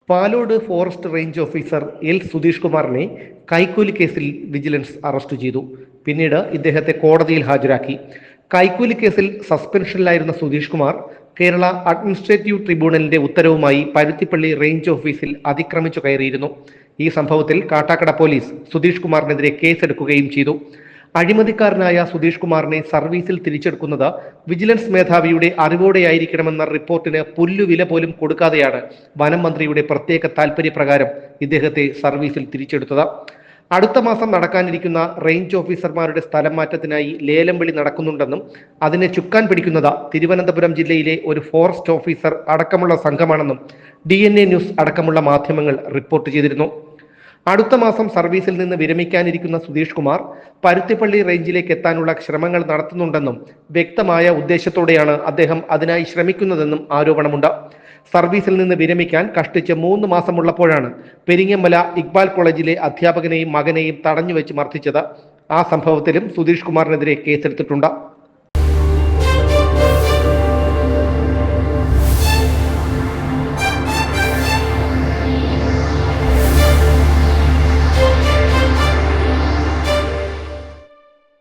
Palode forest range officer L Sudheesh കുമാറിനെ കൈക്കൂലി കേസിൽ വിജിലൻസ് അറസ്റ്റ് ചെയ്തു. പിന്നീട് ഇദ്ദേഹത്തെ കോടതിയിൽ ഹാജരാക്കി. കൈക്കൂലി കേസിൽ സസ്പെൻഷനിലായിരുന്ന സുധീഷ് കുമാർ കേരള അഡ്മിനിസ്ട്രേറ്റീവ് ട്രിബ്യൂണലിന്റെ ഉത്തരവുമായി പരുത്തിപ്പള്ളി റേഞ്ച് ഓഫീസിൽ അതിക്രമിച്ചു കയറിയിരുന്നു. ഈ സംഭവത്തിൽ കാട്ടാക്കട പോലീസ് സുധീഷ് കുമാറിനെതിരെ കേസെടുക്കുകയും ചെയ്തു. അഴിമതിക്കാരനായ സുധീഷ് കുമാറിനെ സർവീസിൽ തിരിച്ചെടുക്കുന്നത് വിജിലൻസ് മേധാവിയുടെ അറിവോടെയായിരിക്കണമെന്ന റിപ്പോർട്ടിന് പുല്ലുവില പോലും കൊടുക്കാതെയാണ് വനം മന്ത്രിയുടെ പ്രത്യേക താൽപര്യപ്രകാരം ഇദ്ദേഹത്തെ സർവീസിൽ തിരിച്ചെടുത്തത്. അടുത്ത മാസം നടക്കാനിരിക്കുന്ന റേഞ്ച് ഓഫീസർമാരുടെ സ്ഥലം മാറ്റത്തിനായി ലേലം വിളി നടക്കുന്നുണ്ടെന്നും അതിനെ ചുക്കാൻ പിടിക്കുന്നത് തിരുവനന്തപുരം ജില്ലയിലെ ഒരു ഫോറസ്റ്റ് ഓഫീസർ അടക്കമുള്ള സംഘമാണെന്നും DNA ന്യൂസ് അടക്കമുള്ള മാധ്യമങ്ങൾ റിപ്പോർട്ട് ചെയ്തിരുന്നു. അടുത്ത മാസം സർവീസിൽ നിന്ന് വിരമിക്കാനിരിക്കുന്ന സുധീഷ് കുമാർ പരുത്തിപ്പള്ളി റേഞ്ചിലേക്ക് എത്താനുള്ള ശ്രമങ്ങൾ നടത്തുന്നുണ്ടെന്നും വ്യക്തമായ ഉദ്ദേശത്തോടെയാണ് അദ്ദേഹം അതിനായി ശ്രമിക്കുന്നതെന്നും ആരോപണമുണ്ട്. സർവീസിൽ നിന്ന് വിരമിക്കാൻ കഷ്ടിച്ച് 3 മാസമുള്ളപ്പോഴാണ് പെരിങ്ങമല ഇക്ബാൽ കോളേജിലെ അധ്യാപകനെയും മകനെയും തടഞ്ഞുവെച്ച് മർദ്ദിച്ചത്. ആ സംഭവത്തിലും സുധീഷ് കുമാറിനെതിരെ കേസെടുത്തിട്ടുണ്ട്.